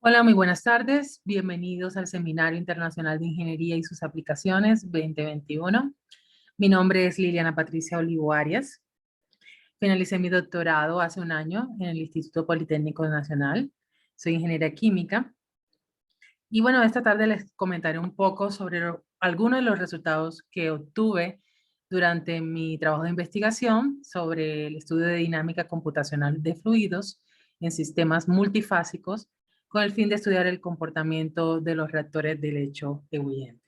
Hola, muy buenas tardes. Bienvenidos al Seminario Internacional de Ingeniería y sus Aplicaciones 2021. Mi nombre es Liliana Patricia Olivo Arias. Finalicé mi doctorado hace un año en el Instituto Politécnico Nacional. Soy ingeniera química. Y bueno, esta tarde les comentaré un poco sobre algunos de los resultados que obtuve durante mi trabajo de investigación sobre el estudio de dinámica computacional de fluidos en sistemas multifásicos con el fin de estudiar el comportamiento de los reactores de lecho ebulliente.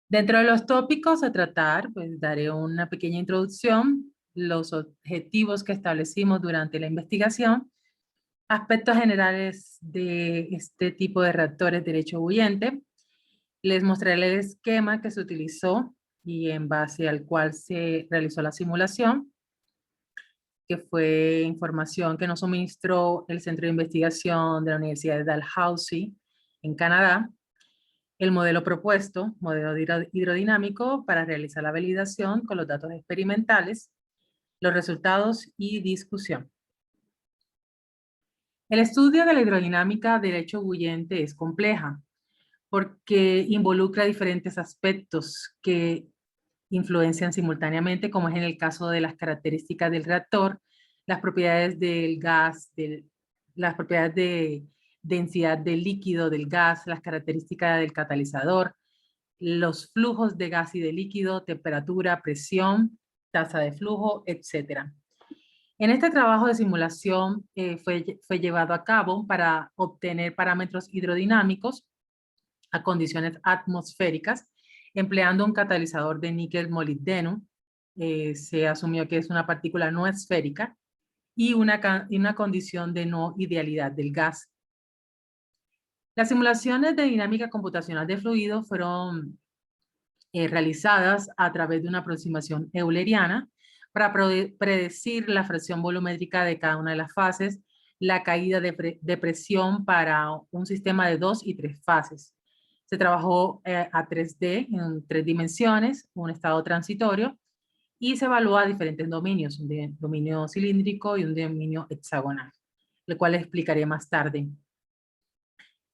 Dentro de los tópicos a tratar, pues daré una pequeña introducción, los objetivos que establecimos durante la investigación, aspectos generales de este tipo de reactores de lecho ebulliente. Les mostraré el esquema que se utilizó y en base al cual se realizó la simulación, que fue información que nos suministró el Centro de Investigación de la Universidad de Dalhousie en Canadá, el modelo propuesto, modelo hidrodinámico para realizar la validación con los datos experimentales, los resultados y discusión. El estudio de la hidrodinámica del lecho ebulliente es compleja porque involucra diferentes aspectos que influencian simultáneamente, como es en el caso de las características del reactor, las propiedades del gas, las propiedades de densidad del líquido del gas, las características del catalizador, los flujos de gas y de líquido, temperatura, presión, tasa de flujo, etc. En este trabajo de simulación fue llevado a cabo para obtener parámetros hidrodinámicos a condiciones atmosféricas, empleando un catalizador de níquel molibdeno. Se asumió que es una partícula no esférica y una condición de no idealidad del gas. Las simulaciones de dinámica computacional de fluidos fueron realizadas a través de una aproximación euleriana para predecir la fracción volumétrica de cada una de las fases, la caída de presión para un sistema de 2 y 3 fases. Se trabajó a 3D, en 3 dimensiones, un estado transitorio, y se evalúa diferentes dominios, un dominio cilíndrico y un dominio hexagonal, el cual explicaré más tarde.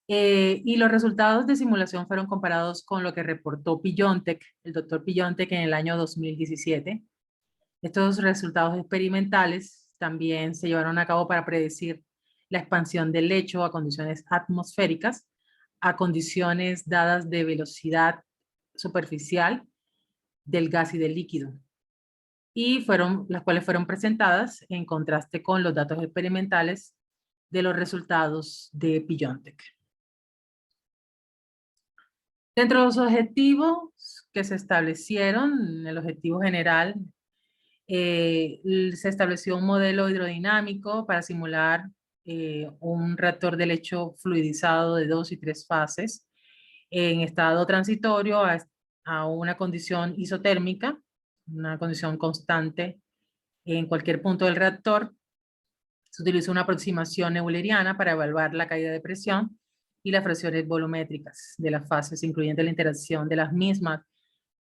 Y los resultados de simulación fueron comparados con lo que reportó Pillontek, el doctor Pillontek, en el año 2017. Estos resultados experimentales también se llevaron a cabo para predecir la expansión del lecho a condiciones atmosféricas, a condiciones dadas de velocidad superficial del gas y del líquido, y las cuales fueron presentadas en contraste con los datos experimentales de los resultados de Pillontek. Dentro de los objetivos que se establecieron, el objetivo general, se estableció un modelo hidrodinámico para simular un reactor de lecho fluidizado de 2 y 3 fases en estado transitorio a una condición isotérmica, una condición constante en cualquier punto del reactor. Se utilizó una aproximación euleriana para evaluar la caída de presión y las presiones volumétricas de las fases, incluyendo la interacción de las mismas,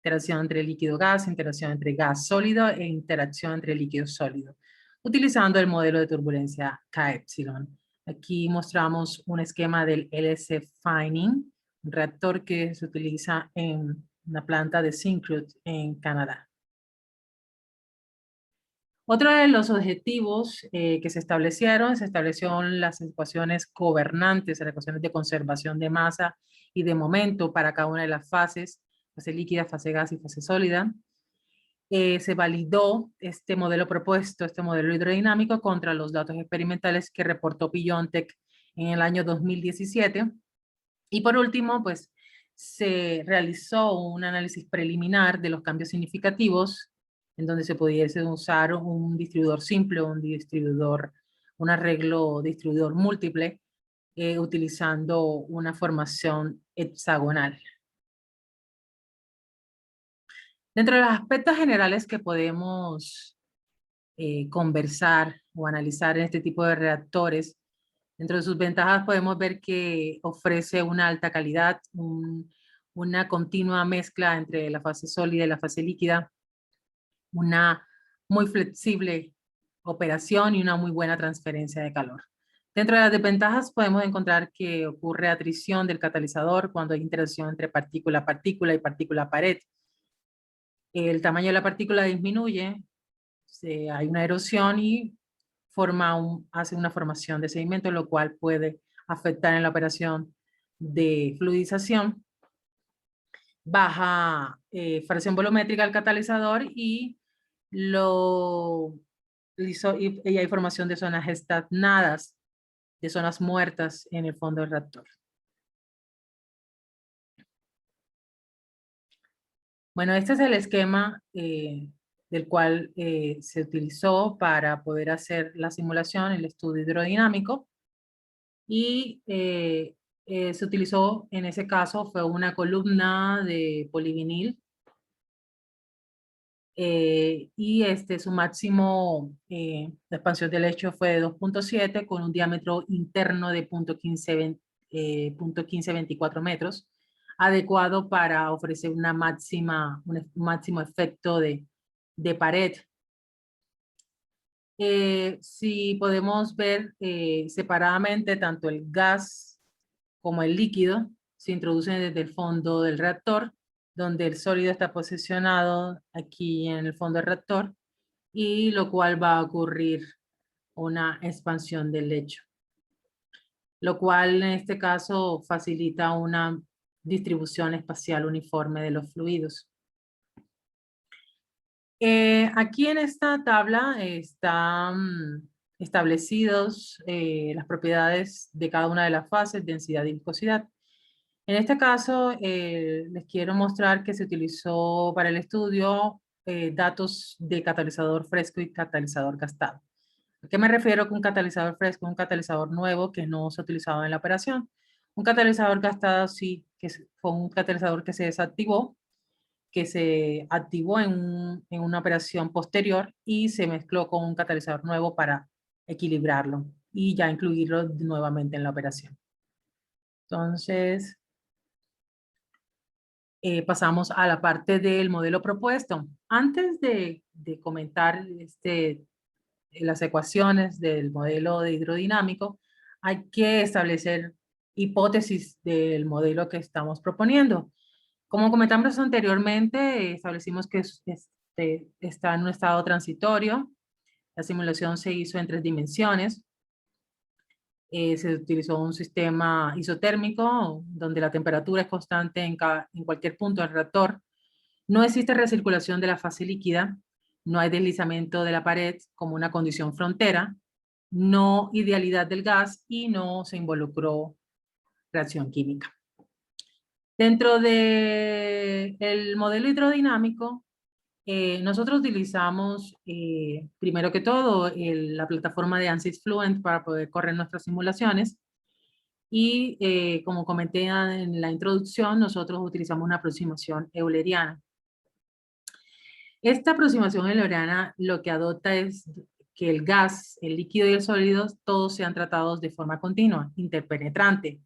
interacción entre líquido-gas, interacción entre gas sólido e interacción entre líquido sólido, utilizando el modelo de turbulencia K-epsilon. Aquí mostramos un esquema del LC Fining, un reactor que se utiliza en una planta de Syncrude en Canadá. Otro de los objetivos que se establecieron las ecuaciones gobernantes, las ecuaciones de conservación de masa y de momento para cada una de las fases, fase líquida, fase gas y fase sólida. Se validó este modelo propuesto, este modelo hidrodinámico, contra los datos experimentales que reportó Pillontek en el año 2017. Y por último, pues se realizó un análisis preliminar de los cambios significativos en donde se pudiese usar un distribuidor simple o un arreglo distribuidor múltiple utilizando una formación hexagonal. Dentro de los aspectos generales que podemos conversar o analizar en este tipo de reactores, dentro de sus ventajas podemos ver que ofrece una alta calidad, una continua mezcla entre la fase sólida y la fase líquida, una muy flexible operación y una muy buena transferencia de calor. Dentro de las desventajas podemos encontrar que ocurre atrición del catalizador cuando hay interacción entre partícula-partícula y partícula-pared. El tamaño de la partícula disminuye, hay una erosión y hace una formación de sedimento, lo cual puede afectar en la operación de fluidización. Baja fracción volumétrica del catalizador y hay formación de zonas estagnadas, de zonas muertas en el fondo del reactor. Bueno, este es el esquema del cual se utilizó para poder hacer la simulación, el estudio hidrodinámico. Y se utilizó, en ese caso, fue una columna de polivinil. Y su máximo de expansión del lecho fue de 2.7 con un diámetro interno de 0.1524 metros, adecuado para ofrecer un máximo efecto de pared. Si podemos ver separadamente tanto el gas como el líquido, se introducen desde el fondo del reactor, donde el sólido está posicionado aquí en el fondo del reactor, y lo cual va a ocurrir una expansión del lecho, lo cual en este caso facilita una distribución espacial uniforme de los fluidos. Aquí en esta tabla están establecidos las propiedades de cada una de las fases, densidad y viscosidad. En este caso, les quiero mostrar que se utilizó para el estudio datos de catalizador fresco y catalizador gastado. ¿A qué me refiero con un catalizador fresco? Un catalizador nuevo que no se ha utilizado en la operación. Un catalizador gastado sí, fue un catalizador que se desactivó, que se activó en una operación posterior y se mezcló con un catalizador nuevo para equilibrarlo y ya incluirlo nuevamente en la operación. Entonces, pasamos a la parte del modelo propuesto. Antes de comentar las ecuaciones del modelo de hidrodinámico, hay que establecer hipótesis del modelo que estamos proponiendo. Como comentamos anteriormente, establecimos que está en un estado transitorio. La simulación se hizo en 3 dimensiones. Se utilizó un sistema isotérmico donde la temperatura es constante en cualquier punto del reactor. No existe recirculación de la fase líquida, no hay deslizamiento de la pared como una condición frontera, no idealidad del gas y no se involucró reacción química. Dentro del modelo hidrodinámico, nosotros utilizamos, primero que todo, la plataforma de ANSYS Fluent para poder correr nuestras simulaciones. Y como comenté en la introducción, nosotros utilizamos una aproximación euleriana. Esta aproximación euleriana lo que adopta es que el gas, el líquido y el sólido, todos sean tratados de forma continua, interpenetrante,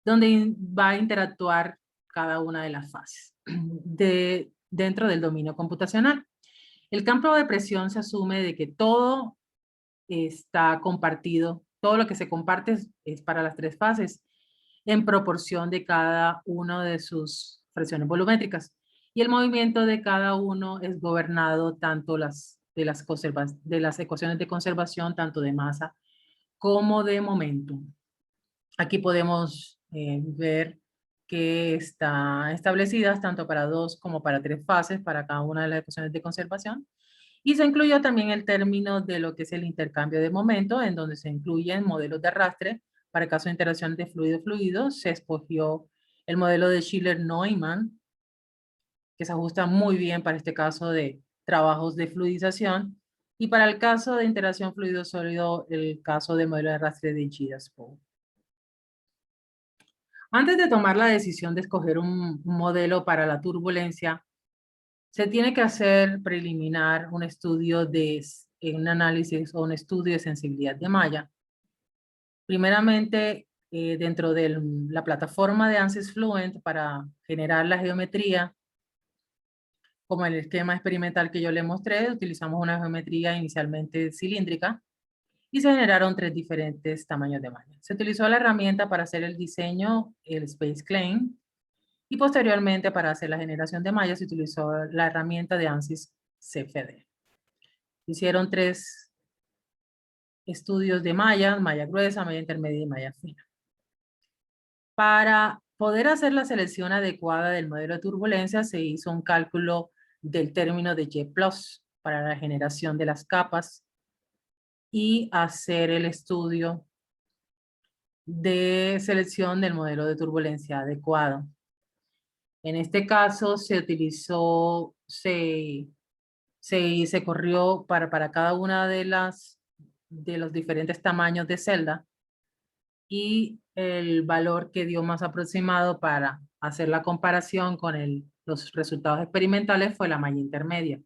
donde va a interactuar cada una de las fases dentro del dominio computacional. El campo de presión se asume de que todo está compartido, todo lo que se comparte es para las 3 fases, en proporción de cada una de sus presiones volumétricas. Y el movimiento de cada uno es gobernado tanto de las ecuaciones de conservación, tanto de masa como de momentum. Aquí podemos ver que están establecidas tanto para 2 como para 3 fases para cada una de las ecuaciones de conservación. Y se incluyó también el término de lo que es el intercambio de momento, en donde se incluyen modelos de arrastre. Para el caso de interacción de fluido-fluido, se escogió el modelo de Schiller-Neumann, que se ajusta muy bien para este caso de trabajos de fluidización. Y para el caso de interacción fluido-sólido, el caso de modelo de arrastre de Gidas-Pohl. Antes de tomar la decisión de escoger un modelo para la turbulencia, se tiene que hacer preliminar un estudio un análisis o un estudio de sensibilidad de malla. Primeramente, dentro de la plataforma de ANSYS Fluent para generar la geometría, como el esquema experimental que yo le mostré, utilizamos una geometría inicialmente cilíndrica y se generaron 3 diferentes tamaños de malla. Se utilizó la herramienta para hacer el diseño, el Space Claim, y posteriormente para hacer la generación de mallas se utilizó la herramienta de ANSYS CFD. Hicieron 3 estudios de mallas, malla gruesa, malla intermedia y malla fina. Para poder hacer la selección adecuada del modelo de turbulencia se hizo un cálculo del término de Y+ para la generación de las capas y hacer el estudio de selección del modelo de turbulencia adecuado. En este caso se utilizó, se corrió para cada una de los diferentes tamaños de celda y el valor que dio más aproximado para hacer la comparación con los resultados experimentales fue la malla intermedia,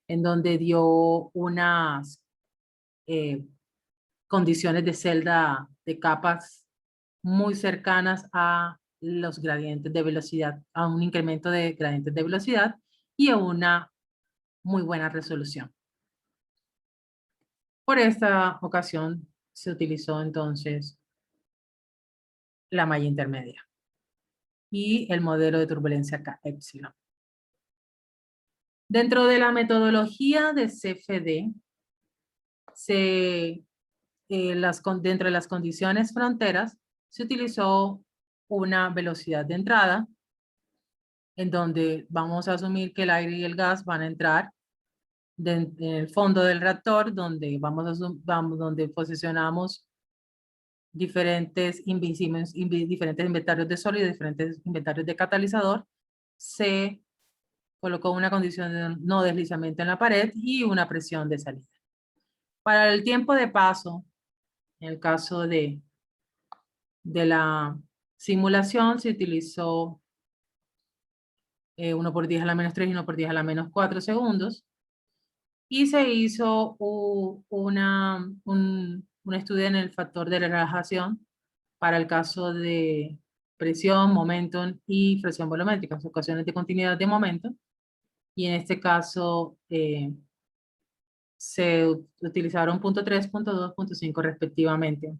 en donde dio unas condiciones de celda de capas muy cercanas a los gradientes de velocidad, a un incremento de gradientes de velocidad y a una muy buena resolución. Por esta ocasión se utilizó entonces la malla intermedia y el modelo de turbulencia K epsilon. Dentro de la metodología de CFD, dentro de las condiciones fronteras, se utilizó una velocidad de entrada, en donde vamos a asumir que el aire y el gas van a entrar en el fondo del reactor, donde donde posicionamos diferentes inventarios de sólido, diferentes inventarios de catalizador. Se colocó una condición de no deslizamiento en la pared y una presión de salida. Para el tiempo de paso, en el caso de la simulación, se utilizó 1 por 10 a la menos 3 y 1 por 10 a la menos 4 segundos. Y se hizo un estudio en el factor de relajación para el caso de presión, momentum y presión volumétrica, ecuaciones de continuidad de momento. Y en este caso se utilizaron punto 3, punto 2, punto 5 respectivamente.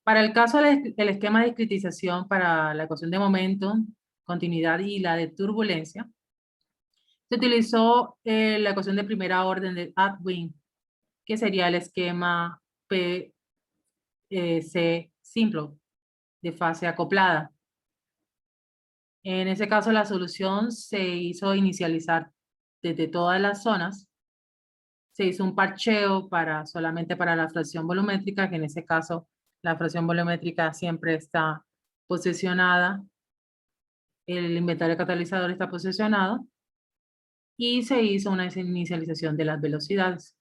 Para el caso del esquema de discretización para la ecuación de momento, continuidad y la de turbulencia, se utilizó la ecuación de primera orden de Atwin, que sería el esquema PC simple de fase acoplada. En ese caso, la solución se hizo inicializar desde todas las zonas. Se hizo un parcheo solamente para la fracción volumétrica, que en ese caso la fracción volumétrica siempre está posicionada, el inventario catalizador está posicionado, y se hizo una inicialización de las velocidades.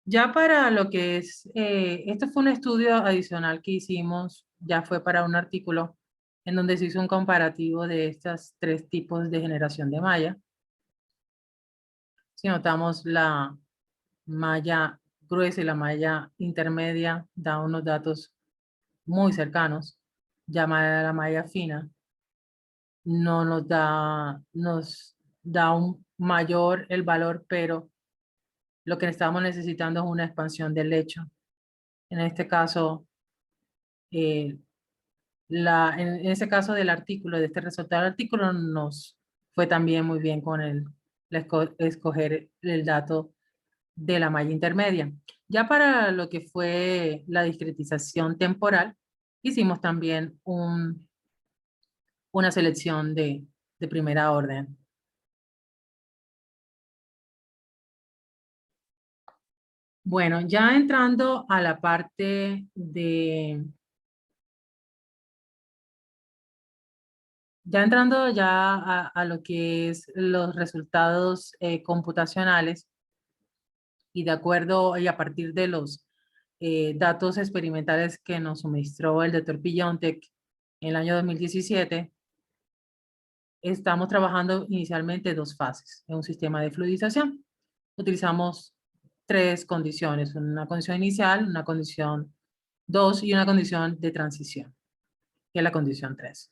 Ya para lo que es, esto fue un estudio adicional que hicimos, ya fue para un artículo en donde se hizo un comparativo de estos 3 tipos de generación de malla. Si notamos la malla gruesa y la malla intermedia, da unos datos muy cercanos. Ya la malla fina no nos da un mayor el valor, pero lo que estamos necesitando es una expansión del lecho. En este caso, en ese caso del artículo, de este resultado del artículo, nos fue también muy bien con escoger el dato de la malla intermedia. Ya para lo que fue la discretización temporal, hicimos también una selección de primera orden. Bueno, ya entrando a la parte de... Ya entrando ya a lo que es los resultados computacionales y de acuerdo y a partir de los datos experimentales que nos suministró el doctor Pillontek en el año 2017, estamos trabajando inicialmente 2 fases en un sistema de fluidización. Utilizamos 3 condiciones, una condición inicial, una condición 2 y una condición de transición, que es la condición 3.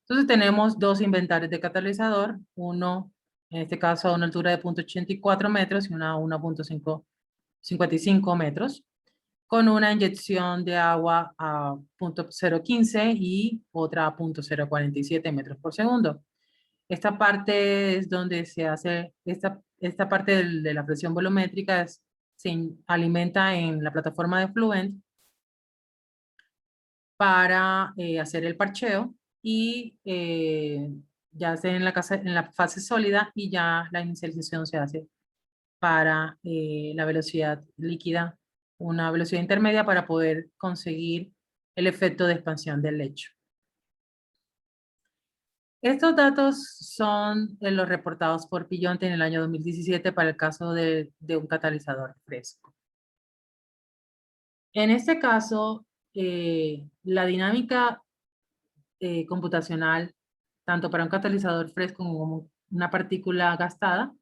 Entonces tenemos 2 inventarios de catalizador, uno en este caso a una altura de 0.84 metros y una a 1.55 metros, con una inyección de agua a 0.015 y otra a 0.047 metros por segundo. Esta parte es donde se hace, esta parte de la presión volumétrica se alimenta en la plataforma de Fluent para hacer el parcheo y ya sea en la fase sólida y ya la inicialización se hace para la velocidad líquida, una velocidad intermedia para poder conseguir el efecto de expansión del lecho. Estos datos son los reportados por Pillonte en el año 2017 para el caso de un catalizador fresco. En este caso, la dinámica computacional, tanto para un catalizador fresco como una partícula gastada,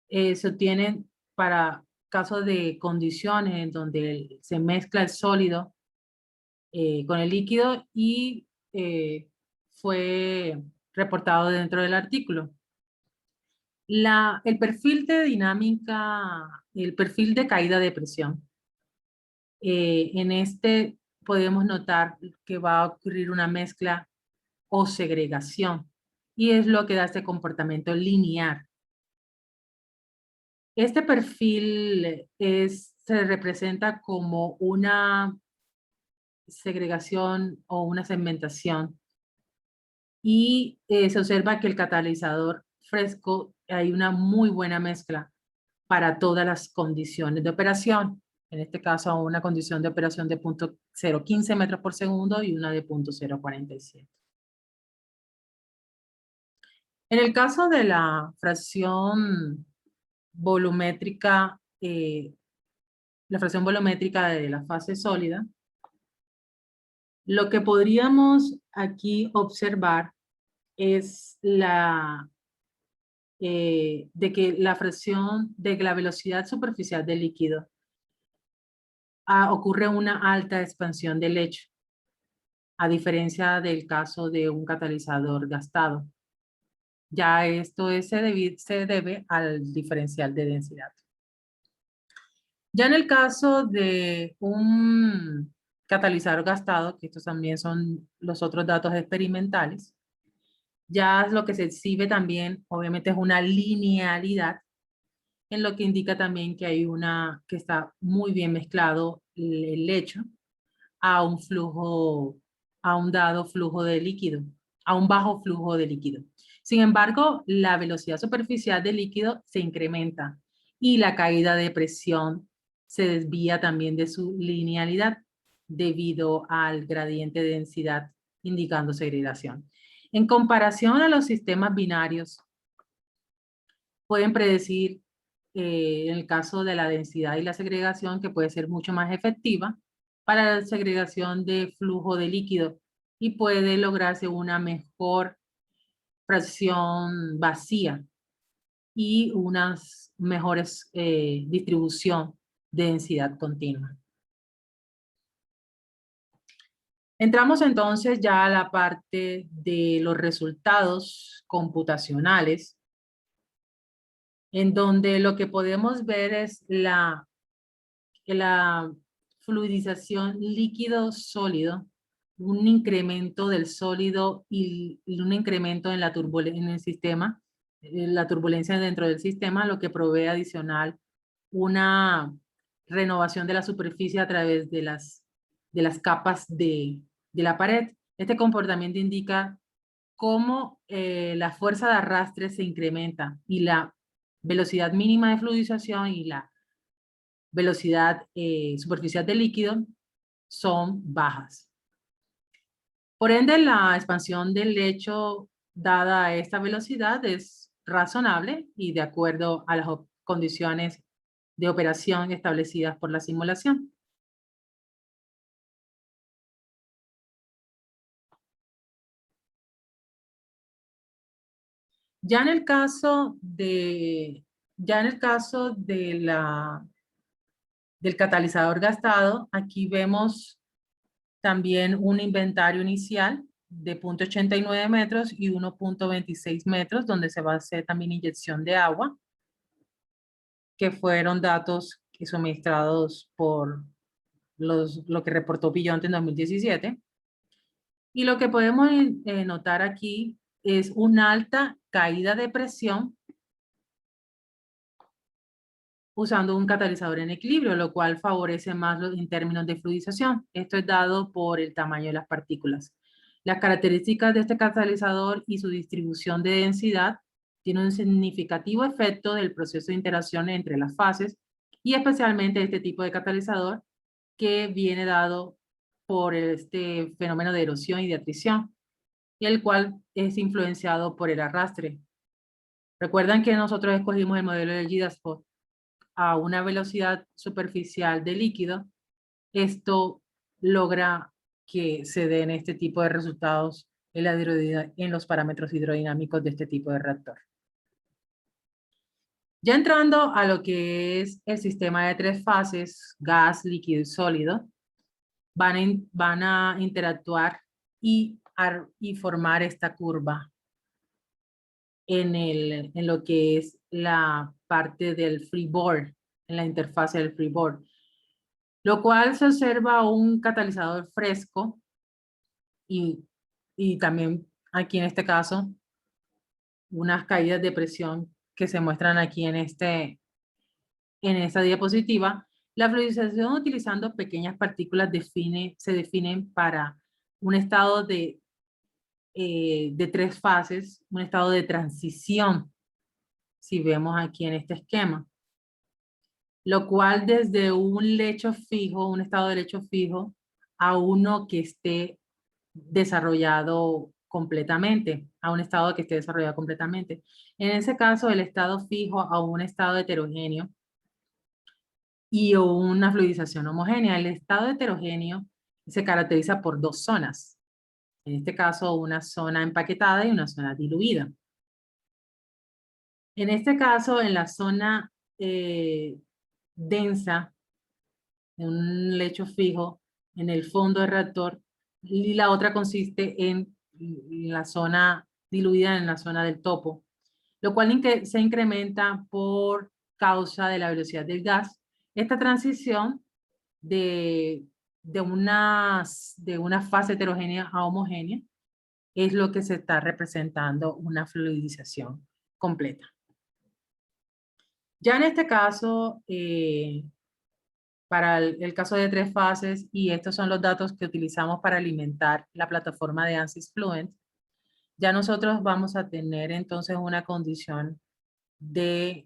se obtienen para casos de condiciones en donde se mezcla el sólido con el líquido y fue reportado dentro del artículo. El perfil de dinámica, el perfil de caída de presión, en este podemos notar que va a ocurrir una mezcla o segregación y es lo que da este comportamiento lineal. Este perfil se representa como una segregación o una segmentación y se observa que el catalizador fresco hay una muy buena mezcla para todas las condiciones de operación. En este caso, una condición de operación de 0.015 metros por segundo y una de 0.047. En el caso de la fracción volumétrica, la fracción volumétrica de la fase sólida, lo que podríamos aquí observar es de que la fracción de la velocidad superficial del líquido ocurre una alta expansión del lecho, a diferencia del caso de un catalizador gastado. Ya esto se debe al diferencial de densidad. Ya en el caso de un catalizador gastado, que estos también son los otros datos experimentales, ya lo que se exhibe también, obviamente, es una linealidad, en lo que indica también que que está muy bien mezclado el lecho a un flujo, a un dado flujo de líquido, a un bajo flujo de líquido. Sin embargo, la velocidad superficial del líquido se incrementa y la caída de presión se desvía también de su linealidad debido al gradiente de densidad indicando segregación. En comparación a los sistemas binarios, pueden predecir en el caso de la densidad y la segregación, que puede ser mucho más efectiva para la segregación de flujo de líquido y puede lograrse una mejor fracción vacía y unas mejores distribución de densidad continua. Entramos entonces ya a la parte de los resultados computacionales, en donde lo que podemos ver es la fluidización líquido-sólido, un incremento del sólido y un incremento en en el sistema, la turbulencia dentro del sistema, lo que provee adicional una renovación de la superficie a través de las capas de la pared. Este comportamiento indica cómo la fuerza de arrastre se incrementa y la velocidad mínima de fluidización y la velocidad superficial del líquido son bajas. Por ende, la expansión del lecho dada a esta velocidad es razonable y de acuerdo a las condiciones de operación establecidas por la simulación. Ya en el caso de, del catalizador gastado, aquí vemos también un inventario inicial de 0.89 metros y 1.26 metros, donde se va a hacer también inyección de agua, que fueron datos suministrados por lo que reportó Billonte en 2017. Y lo que podemos notar aquí es una alta caída de presión usando un catalizador en equilibrio, lo cual favorece más en términos de fluidización. Esto es dado por el tamaño de las partículas. Las características de este catalizador y su distribución de densidad tienen un significativo efecto del proceso de interacción entre las fases y especialmente este tipo de catalizador que viene dado por este fenómeno de erosión y de atrición, y el cual es influenciado por el arrastre. Recuerdan que nosotros escogimos el modelo del GIDASPOT a una velocidad superficial de líquido. Esto logra que se den este tipo de resultados en los parámetros hidrodinámicos de este tipo de reactor. Ya entrando a lo que es el sistema de tres fases, gas, líquido y sólido, van a interactuar y formar esta curva en lo que es la parte del freeboard, en la interfase del freeboard, lo cual se observa un catalizador fresco y también aquí en este caso unas caídas de presión que se muestran aquí en esta diapositiva. La fluidización utilizando pequeñas partículas se definen para un estado de tres fases, un estado de transición, si vemos aquí en este esquema, lo cual desde un lecho fijo, un estado de lecho fijo, a uno que esté desarrollado completamente, a un estado que esté desarrollado completamente. En ese caso, el estado fijo a un estado heterogéneo y una fluidización homogénea. El estado heterogéneo se caracteriza por dos zonas. En este caso, una zona empaquetada y una zona diluida. En este caso, en la zona densa, en un lecho fijo, en el fondo del reactor, y la otra consiste en la zona diluida, en la zona del topo, lo cual se incrementa por causa de la velocidad del gas. Esta transición de una fase heterogénea a homogénea es lo que se está representando una fluidización completa. Ya en este caso, para el caso de tres fases, y estos son los datos que utilizamos para alimentar la plataforma de ANSYS Fluent, ya nosotros vamos a tener entonces una condición de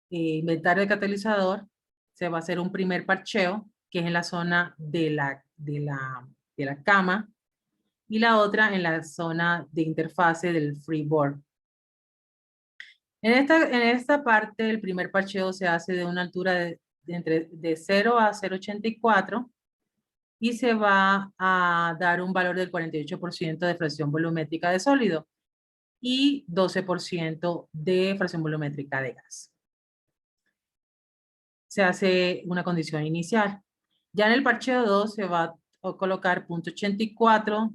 inventario de catalizador. Se va a hacer un primer parcheo, que es en la zona de la cama, y la otra en la zona de interfase del freeboard. En esta parte, el primer parcheo se hace de una altura de 0 a 0,84 y se va a dar un valor del 48% de fracción volumétrica de sólido y 12% de fracción volumétrica de gas. Se hace una condición inicial. Ya en el parcheo 2 se va a colocar 0,84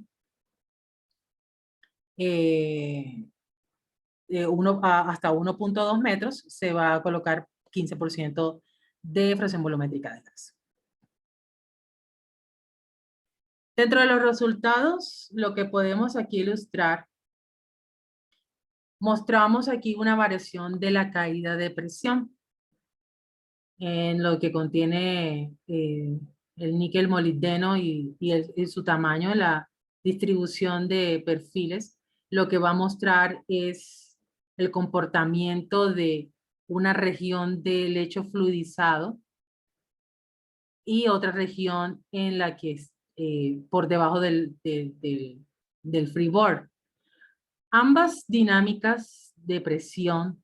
hasta 1,2 metros, se va a colocar 15% de fracción volumétrica de gas. Dentro de los resultados, lo que podemos aquí ilustrar, mostramos aquí una variación de la caída de presión en lo que contiene el níquel molibdeno y su tamaño, la distribución de perfiles. Lo que va a mostrar es el comportamiento de una región de lecho fluidizado y otra región en la que es por debajo del freeboard. Ambas dinámicas de presión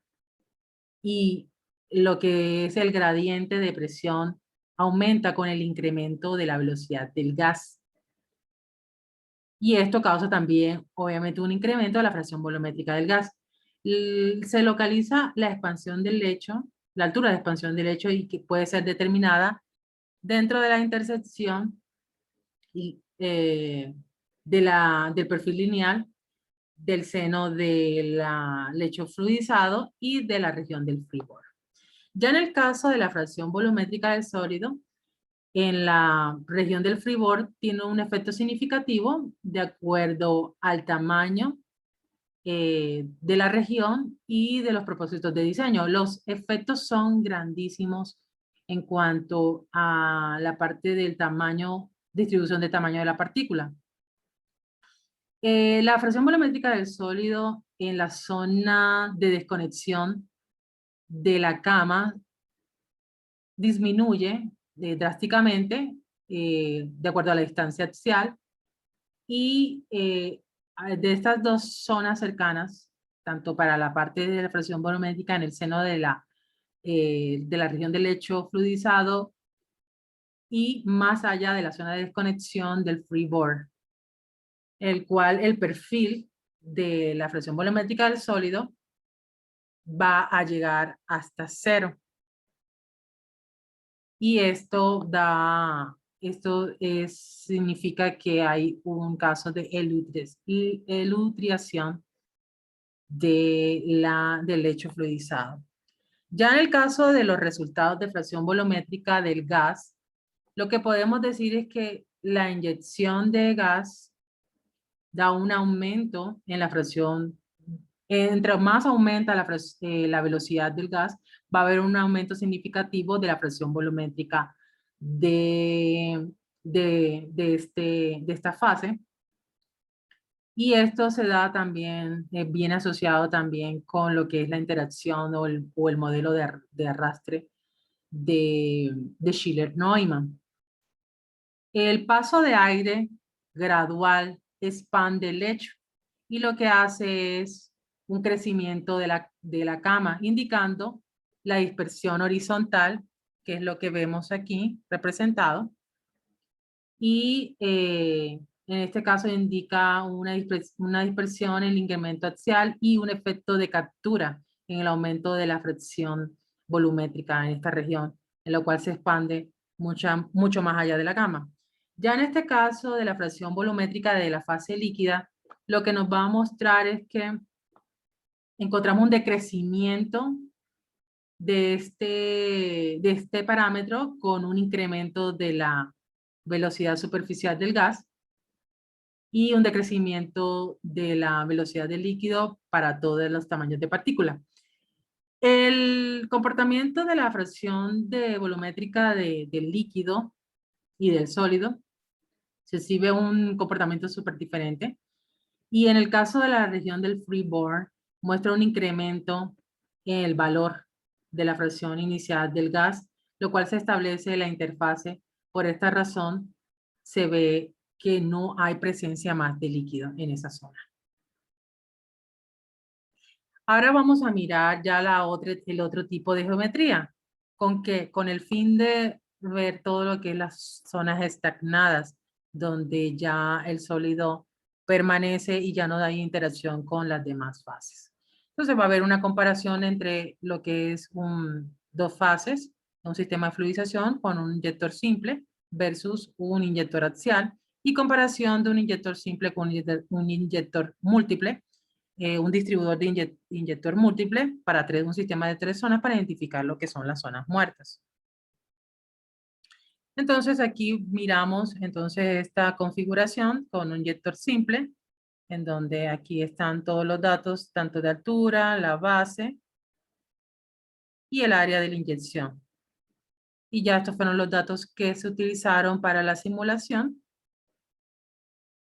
y lo que es el gradiente de presión aumenta con el incremento de la velocidad del gas. Y esto causa también, obviamente, un incremento de la fracción volumétrica del gas. Se localiza la expansión del lecho, la altura de expansión del lecho, y que puede ser determinada dentro de la intersección de del perfil lineal del seno del lecho fluidizado y de la región del freeboard. Ya en el caso de la fracción volumétrica del sólido, en la región del freeboard tiene un efecto significativo de acuerdo al tamaño de la región y de los propósitos de diseño. Los efectos son grandísimos en cuanto a la parte del tamaño, distribución de tamaño de la partícula. La fracción volumétrica del sólido en la zona de desconexión de la cama disminuye drásticamente de acuerdo a la distancia axial y de estas dos zonas cercanas, tanto para la parte de la fracción volumétrica en el seno de la región del lecho fluidizado y más allá de la zona de desconexión del freeboard, el cual el perfil de la fracción volumétrica del sólido va a llegar hasta 0. Y significa que hay un caso de elutriación del lecho fluidizado. Ya en el caso de los resultados de fracción volumétrica del gas, lo que podemos decir es que la inyección de gas da un aumento en la fracción. Entre más aumenta la velocidad del gas, va a haber un aumento significativo de la fracción volumétrica de esta fase. Y esto se da también, viene asociado también con lo que es la interacción o el modelo de arrastre de Schiller-Neumann. El paso de aire gradual expande el lecho y lo que hace es un crecimiento de la cama, indicando la dispersión horizontal, que es lo que vemos aquí representado. Y en este caso indica una dispersión en el incremento axial y un efecto de captura en el aumento de la fracción volumétrica en esta región, en lo cual se expande mucho más allá de la cama. Ya en este caso de la fracción volumétrica de la fase líquida, lo que nos va a mostrar es que encontramos un decrecimiento de este parámetro con un incremento de la velocidad superficial del gas y un decrecimiento de la velocidad del líquido para todos los tamaños de partícula. El comportamiento de la fracción volumétrica del líquido y del sólido se exhibe un comportamiento súper diferente. Y en el caso de la región del freeboard, muestra un incremento en el valor de la fracción inicial del gas, lo cual se establece en la interfase. Por esta razón, se ve que no hay presencia más de líquido en esa zona. Ahora vamos a mirar ya el otro tipo de geometría, con el fin de ver todo lo que es las zonas estagnadas, donde ya el sólido permanece y ya no hay interacción con las demás fases. Entonces va a haber una comparación entre lo que es dos fases, un sistema de fluidización con un inyector simple versus un inyector axial y comparación de un inyector simple con un inyector múltiple, un distribuidor de inyector múltiple para un sistema de 3 zonas para identificar lo que son las zonas muertas. Entonces aquí miramos entonces esta configuración con un inyector simple, en donde aquí están todos los datos, tanto de altura, la base y el área de la inyección. Y ya estos fueron los datos que se utilizaron para la simulación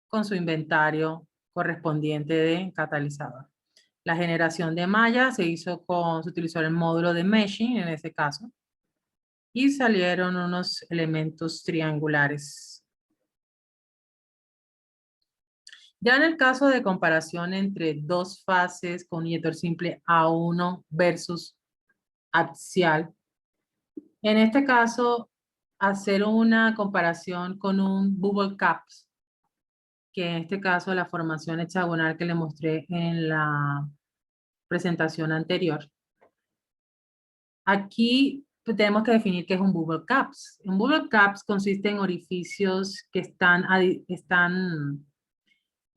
con su inventario correspondiente de catalizador. La generación de malla se utilizó el módulo de meshing en ese caso. Y salieron unos elementos triangulares. Ya en el caso de comparación entre dos fases con inyector simple A1 versus axial, en este caso, hacer una comparación con un bubble caps, que en este caso la formación hexagonal que le mostré en la presentación anterior. Aquí tenemos que definir qué es un bubble caps. Un bubble caps consiste en orificios que están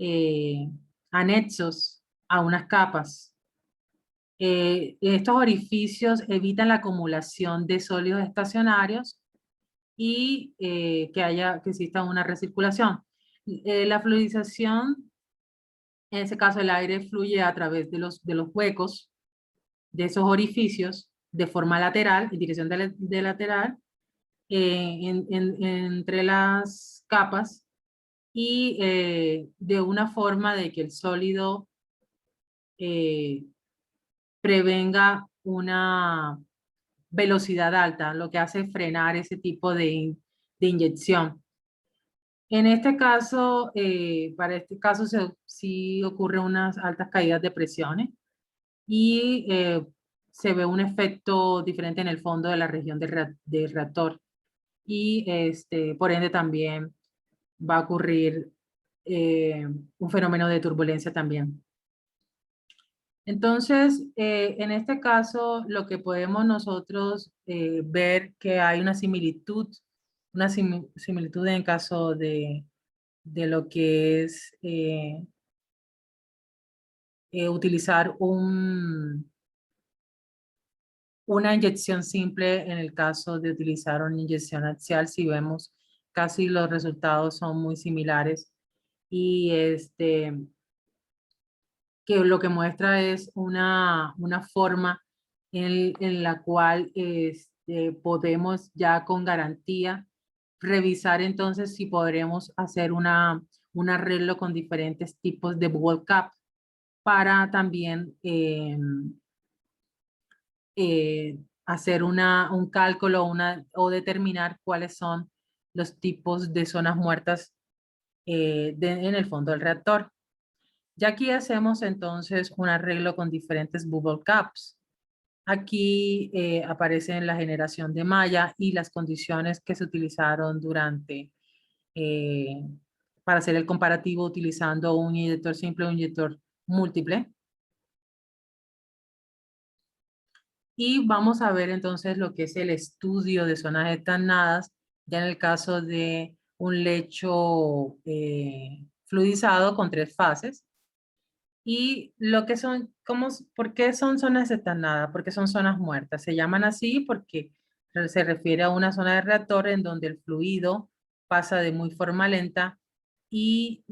eh, anexos a unas capas. Estos orificios evitan la acumulación de sólidos estacionarios y que exista una recirculación. La fluidización, en ese caso el aire fluye a través de los huecos de esos orificios de forma lateral, en dirección de lateral, entre las capas y de una forma de que el sólido eh, prevenga una velocidad alta, lo que hace frenar ese tipo de inyección. En este caso, para este caso sí ocurre unas altas caídas de presiones y se ve un efecto diferente en el fondo de la región del reactor y por ende también va a ocurrir un fenómeno de turbulencia también. Entonces, en este caso, lo que podemos nosotros ver que hay una similitud, similitud en caso de lo que es utilizar una inyección simple en el caso de utilizar una inyección axial. Si vemos, casi los resultados son muy similares y que lo que muestra es una forma en la cual podemos ya con garantía revisar entonces si podremos hacer un arreglo con diferentes tipos de bubble cap para también hacer un cálculo o determinar cuáles son los tipos de zonas muertas en el fondo del reactor. Ya aquí hacemos entonces un arreglo con diferentes bubble caps. Aquí aparece la generación de malla y las condiciones que se utilizaron eh, para hacer el comparativo utilizando un inyector simple o un inyector múltiple. Y vamos a ver entonces lo que es el estudio de zonas esternadas, ya en el caso de un lecho fluidizado con 3 fases. Y lo que son, ¿por qué son zonas esternadas? Porque son zonas muertas. Se llaman así porque se refiere a una zona de reactor en donde el fluido pasa de muy forma lenta y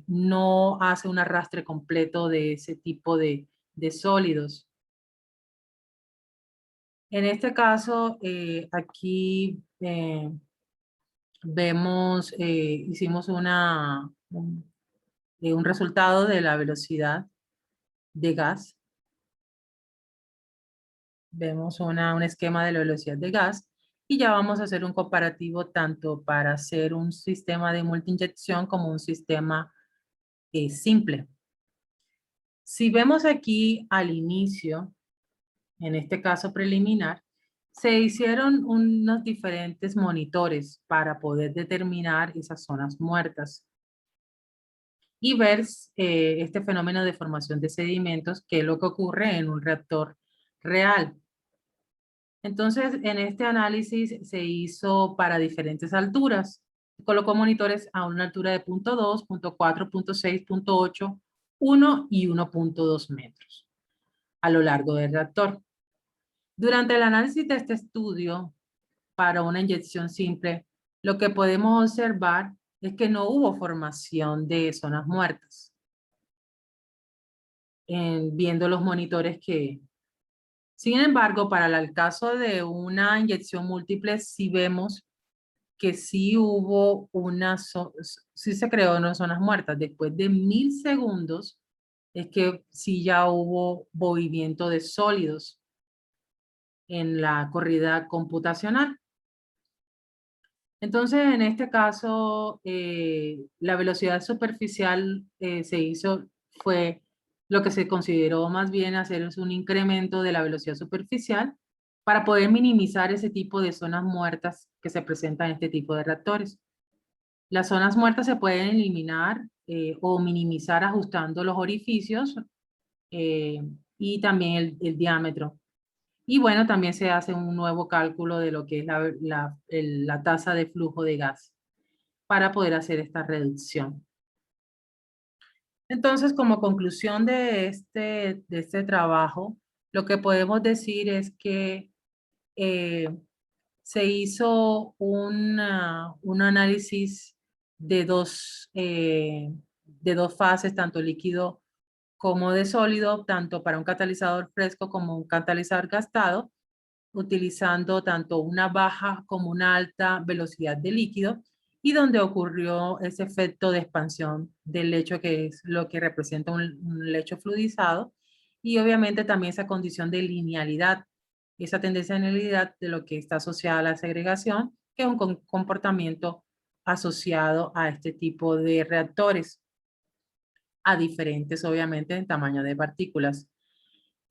no hace un arrastre completo de ese tipo de sólidos. En este caso, aquí vemos, hicimos un resultado de la velocidad de gas. Vemos un esquema de la velocidad de gas y ya vamos a hacer un comparativo tanto para hacer un sistema de multiinyección como un sistema simple. Si vemos aquí al inicio, en este caso preliminar, se hicieron unos diferentes monitores para poder determinar esas zonas muertas y ver este fenómeno de formación de sedimentos, que es lo que ocurre en un reactor real. Entonces, en este análisis se hizo para diferentes alturas. Colocó monitores a una altura de 0.2, 0.4, 0.6, 0.8, 1 y 1.2 metros a lo largo del reactor. Durante el análisis de este estudio, para una inyección simple, lo que podemos observar es que no hubo formación de zonas muertas. Viendo los monitores sin embargo, para el caso de una inyección múltiple, sí vemos que sí hubo sí se creó unas zonas muertas. Después de 1000 segundos, es que sí ya hubo movimiento de sólidos en la corrida computacional. Entonces, en este caso, la velocidad superficial fue lo que se consideró más bien hacer es un incremento de la velocidad superficial para poder minimizar ese tipo de zonas muertas que se presentan en este tipo de reactores. Las zonas muertas se pueden eliminar o minimizar ajustando los orificios eh, y también el diámetro. Y bueno, también se hace un nuevo cálculo de lo que es la tasa de flujo de gas para poder hacer esta reducción. Entonces, como conclusión de este trabajo, lo que podemos decir es que eh, se hizo un análisis de dos fases, tanto líquido como de sólido, tanto para un catalizador fresco como un catalizador gastado, utilizando tanto una baja como una alta velocidad de líquido y donde ocurrió ese efecto de expansión del lecho, que es lo que representa un lecho fluidizado, y obviamente también esa condición de linealidad, esa tendencia de linealidad de lo que está asociada a la segregación, que es un comportamiento asociado a este tipo de reactores, a diferentes, obviamente, en tamaño de partículas.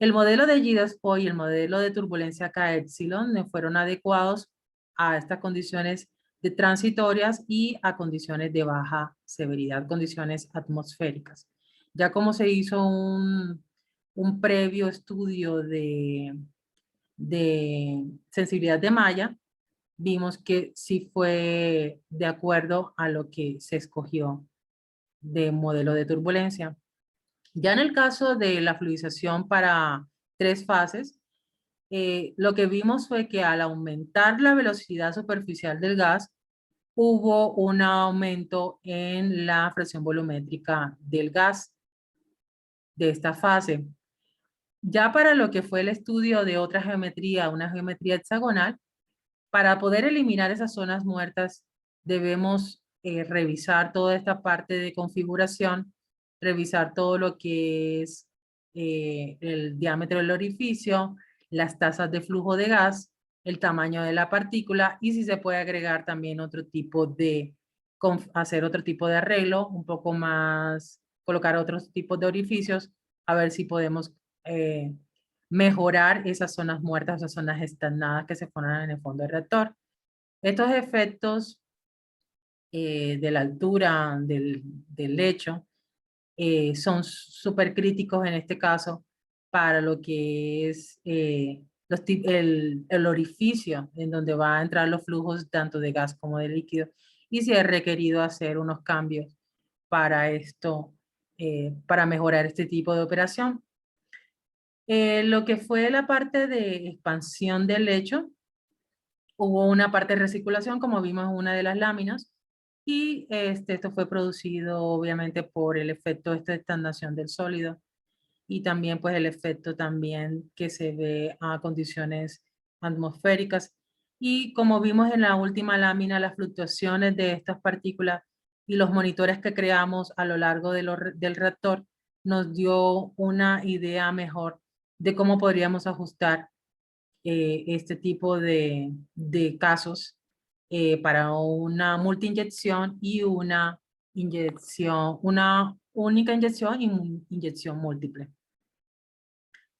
El modelo de Gidespo y el modelo de turbulencia K epsilon fueron adecuados a estas condiciones de transitorias y a condiciones de baja severidad, condiciones atmosféricas. Ya como se hizo un previo estudio de sensibilidad de malla, vimos que sí fue de acuerdo a lo que se escogió de modelo de turbulencia. Ya en el caso de la fluidización para tres fases, lo que vimos fue que al aumentar la velocidad superficial del gas, hubo un aumento en la presión volumétrica del gas de esta fase. Ya para lo que fue el estudio de otra geometría, una geometría hexagonal, para poder eliminar esas zonas muertas, debemos revisar toda esta parte de configuración, revisar todo lo que es el diámetro del orificio, las tasas de flujo de gas, el tamaño de la partícula y si se puede agregar también otro tipo de, hacer otro tipo de arreglo, un poco más, colocar otros tipos de orificios, a ver si podemos mejorar esas zonas muertas, esas zonas estagnadas que se forman en el fondo del reactor. Estos efectos de la altura del lecho son súper críticos en este caso para lo que es el orificio en donde va a entrar los flujos tanto de gas como de líquido y se ha requerido hacer unos cambios para esto, para mejorar este tipo de operación. Lo que fue la parte de expansión del lecho, hubo una parte de recirculación, como vimos en una de las láminas, y esto fue producido obviamente por el efecto de estandación del sólido y también pues el efecto también que se ve a condiciones atmosféricas. Y como vimos en la última lámina, las fluctuaciones de estas partículas y los monitores que creamos a lo largo del reactor nos dio una idea mejor de cómo podríamos ajustar este tipo de casos para una multiinyección y una inyección, una única inyección y inyección múltiple.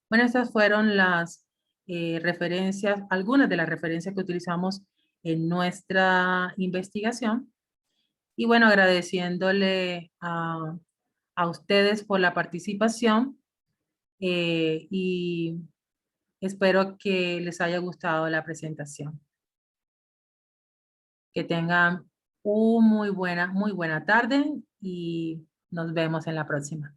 Bueno, estas fueron las referencias, algunas de las referencias que utilizamos en nuestra investigación. Y bueno, agradeciéndole a ustedes por la participación y espero que les haya gustado la presentación. Que tengan muy buena tarde y nos vemos en la próxima.